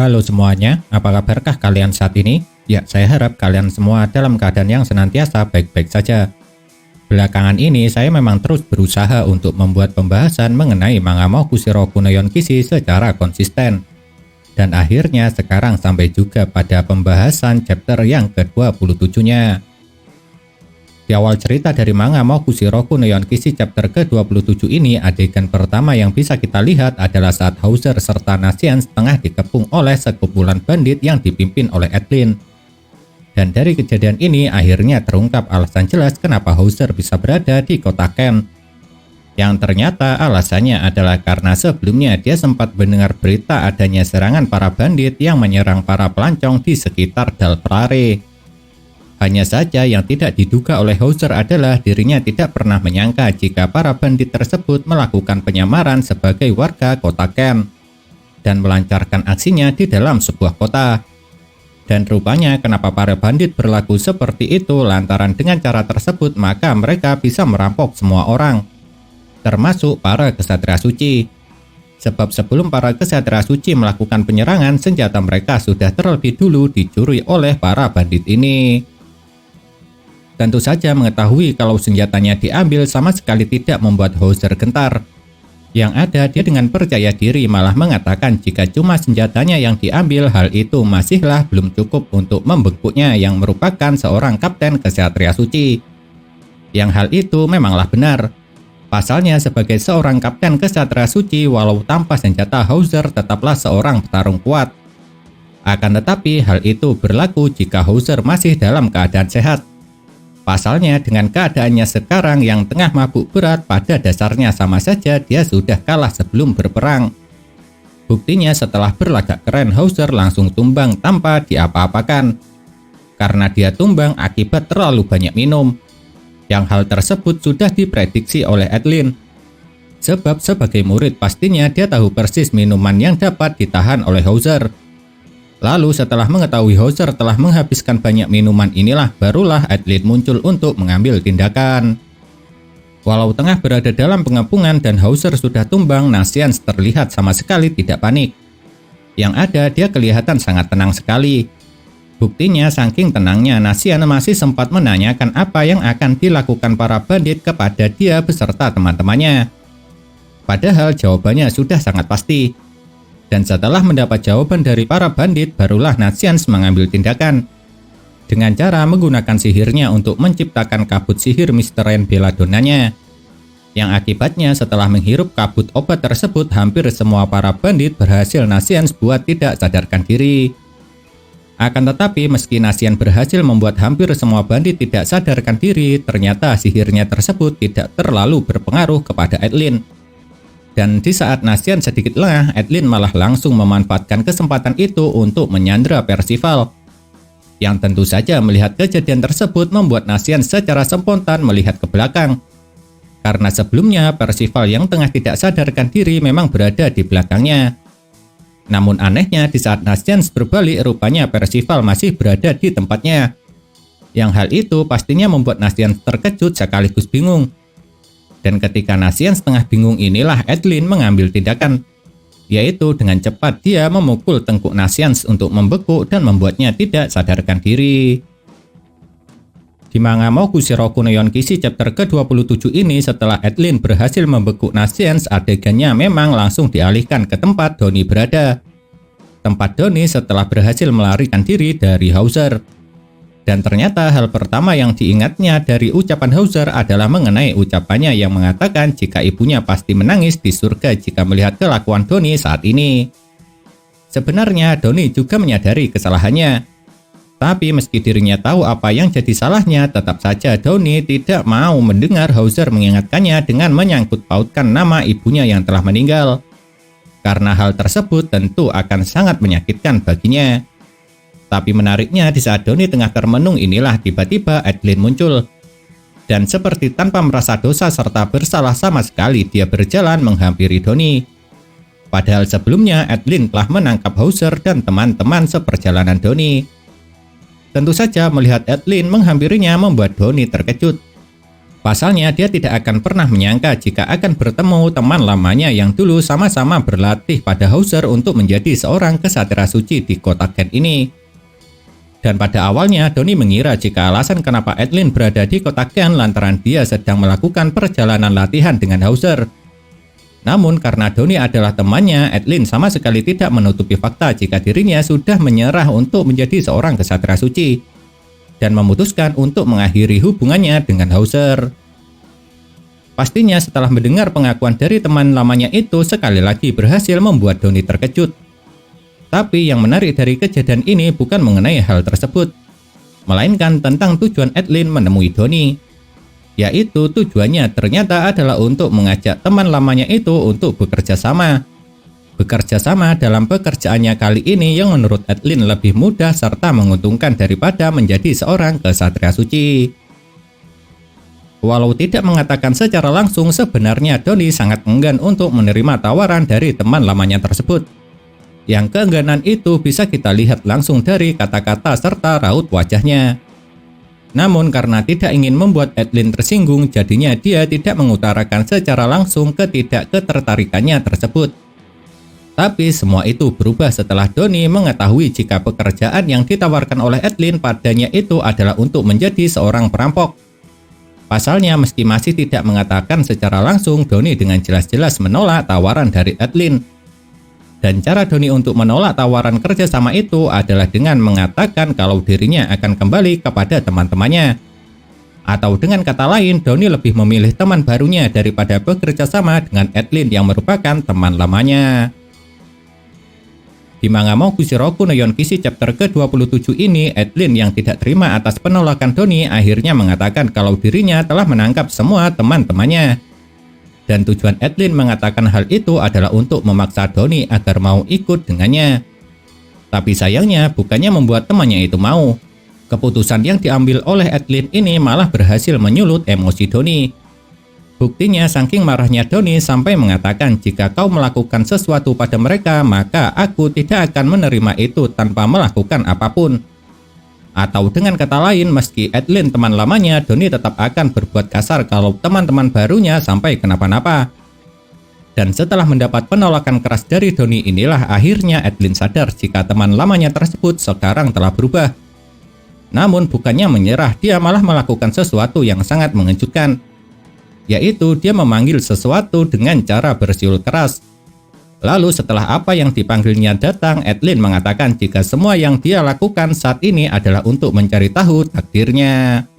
Halo semuanya, apa kabarkah kalian saat ini? Ya, saya harap kalian semua dalam keadaan yang senantiasa baik-baik saja. Belakangan ini saya memang terus berusaha untuk membuat pembahasan mengenai manga Mokushiro Kunoyon Kishi secara konsisten. Dan akhirnya sekarang sampai juga pada pembahasan chapter yang ke-27-nya. Di awal cerita dari manga Mokushiro Kunoyon Kishi chapter ke-27 ini, adegan pertama yang bisa kita lihat adalah saat Hauser serta Nasian tengah dikepung oleh sekumpulan bandit yang dipimpin oleh Edlin. Dan dari kejadian ini akhirnya terungkap alasan jelas kenapa Hauser bisa berada di kota Ken. Yang ternyata alasannya adalah karena sebelumnya dia sempat mendengar berita adanya serangan para bandit yang menyerang para pelancong di sekitar Dalprare. Hanya saja yang tidak diduga oleh Hauser adalah dirinya tidak pernah menyangka jika para bandit tersebut melakukan penyamaran sebagai warga kota Ken dan melancarkan aksinya di dalam sebuah kota. Dan rupanya kenapa para bandit berlaku seperti itu lantaran dengan cara tersebut maka mereka bisa merampok semua orang, termasuk para kesatria suci. Sebab sebelum para kesatria suci melakukan penyerangan, senjata mereka sudah terlebih dulu dicuri oleh para bandit ini. Tentu saja mengetahui kalau senjatanya diambil sama sekali tidak membuat Hauser gentar. Yang ada dia dengan percaya diri malah mengatakan jika cuma senjatanya yang diambil, hal itu masihlah belum cukup untuk membekuknya yang merupakan seorang kapten kesatria suci. Yang hal itu memanglah benar. Pasalnya sebagai seorang kapten kesatria suci, walau tanpa senjata Hauser tetaplah seorang petarung kuat. Akan tetapi hal itu berlaku jika Hauser masih dalam keadaan sehat. Pasalnya dengan keadaannya sekarang yang tengah mabuk berat, pada dasarnya sama saja dia sudah kalah sebelum berperang. Buktinya setelah berlagak keren Hauser langsung tumbang tanpa diapa-apakan. Karena dia tumbang akibat terlalu banyak minum. Yang hal tersebut sudah diprediksi oleh Edlin. Sebab sebagai murid pastinya dia tahu persis minuman yang dapat ditahan oleh Hauser. Lalu setelah mengetahui Hauser telah menghabiskan banyak minuman inilah barulah Edlin muncul untuk mengambil tindakan. Walau tengah berada dalam pengepungan dan Hauser sudah tumbang, Nasian terlihat sama sekali tidak panik. Yang ada dia kelihatan sangat tenang sekali. Buktinya saking tenangnya Nasian masih sempat menanyakan apa yang akan dilakukan para bandit kepada dia beserta teman-temannya. Padahal jawabannya sudah sangat pasti. Dan setelah mendapat jawaban dari para bandit, barulah Nasian mengambil tindakan. Dengan cara menggunakan sihirnya untuk menciptakan kabut sihir Misteren Belladonnanya. Yang akibatnya setelah menghirup kabut obat tersebut, hampir semua para bandit berhasil Nasian buat tidak sadarkan diri. Akan tetapi meski Nasian berhasil membuat hampir semua bandit tidak sadarkan diri, ternyata sihirnya tersebut tidak terlalu berpengaruh kepada Edlin. Dan di saat Nasian sedikit lengah, Edlin malah langsung memanfaatkan kesempatan itu untuk menyandra Percival. Yang tentu saja melihat kejadian tersebut membuat Nasian secara spontan melihat ke belakang. Karena sebelumnya Percival yang tengah tidak sadarkan diri memang berada di belakangnya. Namun anehnya di saat Nasian berbalik, rupanya Percival masih berada di tempatnya. Yang hal itu pastinya membuat Nasian terkejut sekaligus bingung. Dan ketika Nasian setengah bingung inilah Edlin mengambil tindakan, yaitu dengan cepat dia memukul tengkuk Nasian untuk membekuk dan membuatnya tidak sadarkan diri. Di manga Mokushiro Kunoyon Kishi chapter ke-27 ini, setelah Edlin berhasil membekuk Nasian, adegannya memang langsung dialihkan ke tempat Doni berada. Tempat Doni setelah berhasil melarikan diri dari Hauser. Dan ternyata hal pertama yang diingatnya dari ucapan Hauser adalah mengenai ucapannya yang mengatakan jika ibunya pasti menangis di surga jika melihat kelakuan Doni saat ini. Sebenarnya Doni juga menyadari kesalahannya. Tapi meski dirinya tahu apa yang jadi salahnya, tetap saja Doni tidak mau mendengar Hauser mengingatkannya dengan menyangkut pautkan nama ibunya yang telah meninggal. Karena hal tersebut tentu akan sangat menyakitkan baginya. Tapi menariknya di saat Doni tengah termenung inilah tiba-tiba Edlin muncul. Dan seperti tanpa merasa dosa serta bersalah sama sekali dia berjalan menghampiri Doni. Padahal sebelumnya Edlin telah menangkap Hauser dan teman-teman seperjalanan Doni. Tentu saja melihat Edlin menghampirinya membuat Doni terkejut. Pasalnya, dia tidak akan pernah menyangka jika akan bertemu teman lamanya yang dulu sama-sama berlatih pada Hauser untuk menjadi seorang kesatria suci di kota Kent ini. Dan pada awalnya, Donnie mengira jika alasan kenapa Edlin berada di kota Kent lantaran dia sedang melakukan perjalanan latihan dengan Hauser. Namun karena Donnie adalah temannya, Edlin sama sekali tidak menutupi fakta jika dirinya sudah menyerah untuk menjadi seorang kesatria suci dan memutuskan untuk mengakhiri hubungannya dengan Hauser. Pastinya setelah mendengar pengakuan dari teman lamanya itu sekali lagi berhasil membuat Donnie terkejut. Tapi yang menarik dari kejadian ini bukan mengenai hal tersebut, melainkan tentang tujuan Edlin menemui Donnie. Yaitu tujuannya ternyata adalah untuk mengajak teman lamanya itu untuk bekerja sama. Bekerja sama dalam pekerjaannya kali ini yang menurut Edlin lebih mudah serta menguntungkan daripada menjadi seorang kesatria suci. Walau tidak mengatakan secara langsung, sebenarnya Donnie sangat enggan untuk menerima tawaran dari teman lamanya tersebut. Yang keengganan itu bisa kita lihat langsung dari kata-kata serta raut wajahnya. Namun karena tidak ingin membuat Edlin tersinggung, jadinya dia tidak mengutarakan secara langsung ketidakketertarikannya tersebut. Tapi semua itu berubah setelah Donnie mengetahui jika pekerjaan yang ditawarkan oleh Edlin padanya itu adalah untuk menjadi seorang perampok. Pasalnya meski masih tidak mengatakan secara langsung, Donnie dengan jelas-jelas menolak tawaran dari Edlin. Dan cara Donnie untuk menolak tawaran kerjasama itu adalah dengan mengatakan kalau dirinya akan kembali kepada teman-temannya. Atau dengan kata lain, Donnie lebih memilih teman barunya daripada bekerja sama dengan Edlin yang merupakan teman lamanya. Di manga Mokushiroku no Yonkishi chapter ke-27 ini, Edlin yang tidak terima atas penolakan Donnie akhirnya mengatakan kalau dirinya telah menangkap semua teman-temannya. Dan tujuan Edlin mengatakan hal itu adalah untuk memaksa Donnie agar mau ikut dengannya. Tapi sayangnya bukannya membuat temannya itu mau. Keputusan yang diambil oleh Edlin ini malah berhasil menyulut emosi Donnie. Buktinya saking marahnya Donnie sampai mengatakan jika kau melakukan sesuatu pada mereka maka aku tidak akan menerima itu tanpa melakukan apapun. Atau dengan kata lain, meski Edlin teman lamanya, Donnie tetap akan berbuat kasar kalau teman-teman barunya sampai kenapa-napa. Dan setelah mendapat penolakan keras dari Donnie inilah akhirnya Edlin sadar jika teman lamanya tersebut sekarang telah berubah. Namun bukannya menyerah, dia malah melakukan sesuatu yang sangat mengejutkan. Yaitu dia memanggil sesuatu dengan cara bersiul keras. Lalu setelah apa yang dipanggilnya datang, Edlin mengatakan jika semua yang dia lakukan saat ini adalah untuk mencari tahu takdirnya.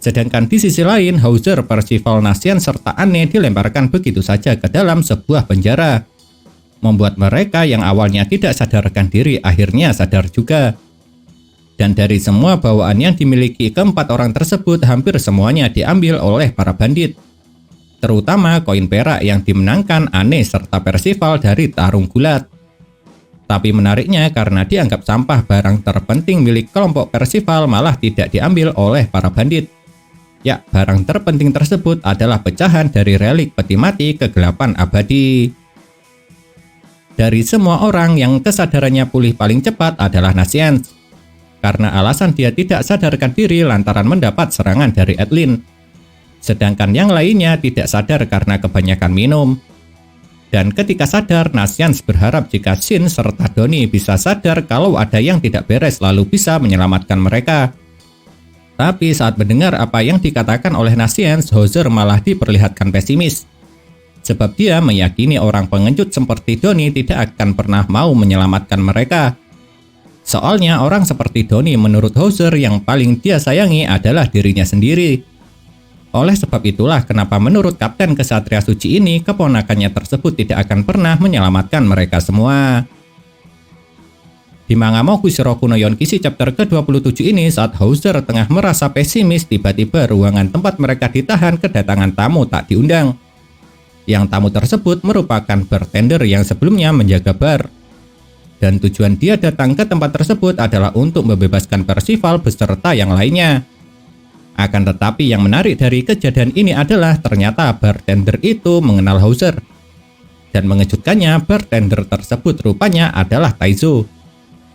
Sedangkan di sisi lain, Hauser, Percival, Nasian, serta Anne dilemparkan begitu saja ke dalam sebuah penjara. Membuat mereka yang awalnya tidak sadarkan diri akhirnya sadar juga. Dan dari semua bawaan yang dimiliki keempat orang tersebut, hampir semuanya diambil oleh para bandit. Terutama koin perak yang dimenangkan Anne serta Percival dari tarung gulat. Tapi menariknya karena dianggap sampah, barang terpenting milik kelompok Percival malah tidak diambil oleh para bandit. Ya, barang terpenting tersebut adalah pecahan dari relik peti mati kegelapan abadi. Dari semua orang yang kesadarannya pulih paling cepat adalah Nasian. Karena alasan dia tidak sadarkan diri lantaran mendapat serangan dari Edlin. Sedangkan yang lainnya tidak sadar karena kebanyakan minum. Dan ketika sadar, Nasians berharap jika Shin serta Donnie bisa sadar kalau ada yang tidak beres lalu bisa menyelamatkan mereka. Tapi saat mendengar apa yang dikatakan oleh Nasians, Hauser malah diperlihatkan pesimis. Sebab dia meyakini orang pengecut seperti Donnie tidak akan pernah mau menyelamatkan mereka. Soalnya orang seperti Donnie menurut Hauser yang paling dia sayangi adalah dirinya sendiri. Oleh sebab itulah kenapa menurut Kapten Kesatria Suci ini keponakannya tersebut tidak akan pernah menyelamatkan mereka semua. Di manga Mokushiroku no Yonkishi chapter ke-27 ini, saat Hauser tengah merasa pesimis, tiba-tiba ruangan tempat mereka ditahan kedatangan tamu tak diundang. Yang tamu tersebut merupakan bartender yang sebelumnya menjaga bar. Dan tujuan dia datang ke tempat tersebut adalah untuk membebaskan Percival beserta yang lainnya. Akan tetapi yang menarik dari kejadian ini adalah ternyata bartender itu mengenal Hauser. Dan mengejutkannya, bartender tersebut rupanya adalah Taizo.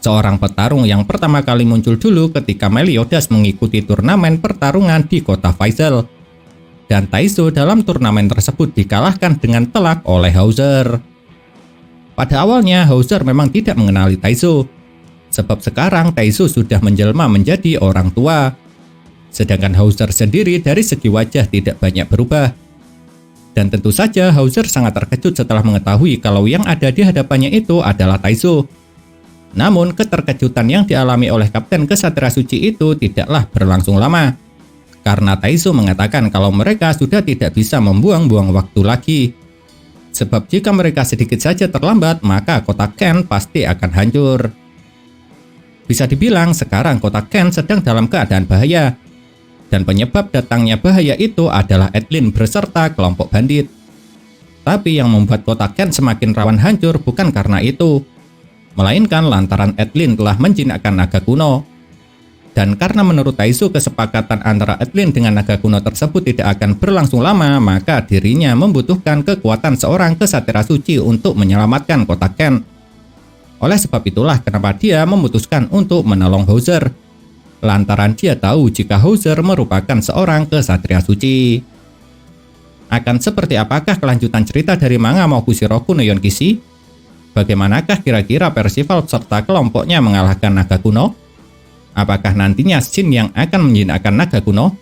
seorang petarung yang pertama kali muncul dulu ketika Meliodas mengikuti turnamen pertarungan di kota Faisal. Dan Taizo dalam turnamen tersebut dikalahkan dengan telak oleh Hauser. Pada awalnya Hauser memang tidak mengenali Taizo, sebab sekarang Taizo sudah menjelma menjadi orang tua. Sedangkan Hauser sendiri dari segi wajah tidak banyak berubah. Dan tentu saja Hauser sangat terkejut setelah mengetahui kalau yang ada di hadapannya itu adalah Taizo. Namun keterkejutan yang dialami oleh Kapten Kesatria Suci itu tidaklah berlangsung lama. Karena Taizo mengatakan kalau mereka sudah tidak bisa membuang-buang waktu lagi. Sebab jika mereka sedikit saja terlambat, maka kota Ken pasti akan hancur. Bisa dibilang sekarang kota Ken sedang dalam keadaan bahaya. Dan penyebab datangnya bahaya itu adalah Edlin beserta kelompok bandit. Tapi yang membuat kota Ken semakin rawan hancur bukan karena itu, melainkan lantaran Edlin telah menjinakkan naga kuno. Dan karena menurut Taizo kesepakatan antara Edlin dengan naga kuno tersebut tidak akan berlangsung lama, maka dirinya membutuhkan kekuatan seorang kesatria suci untuk menyelamatkan kota Ken. Oleh sebab itulah kenapa dia memutuskan untuk menolong Hauser. Lantaran dia tahu jika Hauser merupakan seorang kesatria suci. Akan seperti apakah kelanjutan cerita dari manga Mokushiroku no Yonkishi? Bagaimanakah kira-kira Percival serta kelompoknya mengalahkan naga kuno? Apakah nantinya Shin yang akan menjinakkan naga kuno?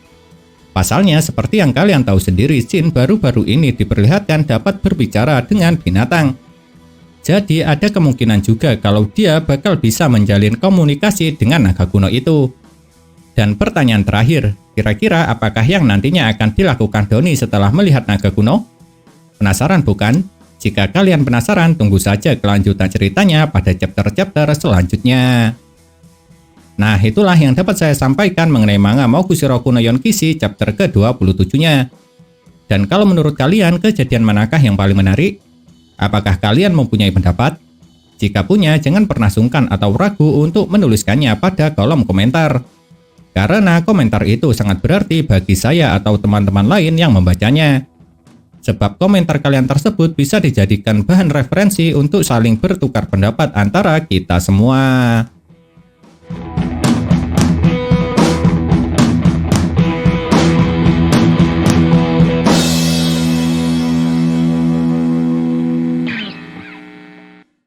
Pasalnya seperti yang kalian tahu sendiri, Shin baru-baru ini diperlihatkan dapat berbicara dengan binatang. Jadi ada kemungkinan juga kalau dia bakal bisa menjalin komunikasi dengan naga kuno itu. Dan pertanyaan terakhir, kira-kira apakah yang nantinya akan dilakukan Doni setelah melihat naga kuno? Penasaran bukan? Jika kalian penasaran, tunggu saja kelanjutan ceritanya pada chapter-chapter selanjutnya. Nah, itulah yang dapat saya sampaikan mengenai manga Mokushiroku no Yonkishi chapter ke-27-nya. Dan kalau menurut kalian, kejadian manakah yang paling menarik? Apakah kalian mempunyai pendapat? Jika punya, jangan pernah sungkan atau ragu untuk menuliskannya pada kolom komentar. Karena komentar itu sangat berarti bagi saya atau teman-teman lain yang membacanya. Sebab komentar kalian tersebut bisa dijadikan bahan referensi untuk saling bertukar pendapat antara kita semua.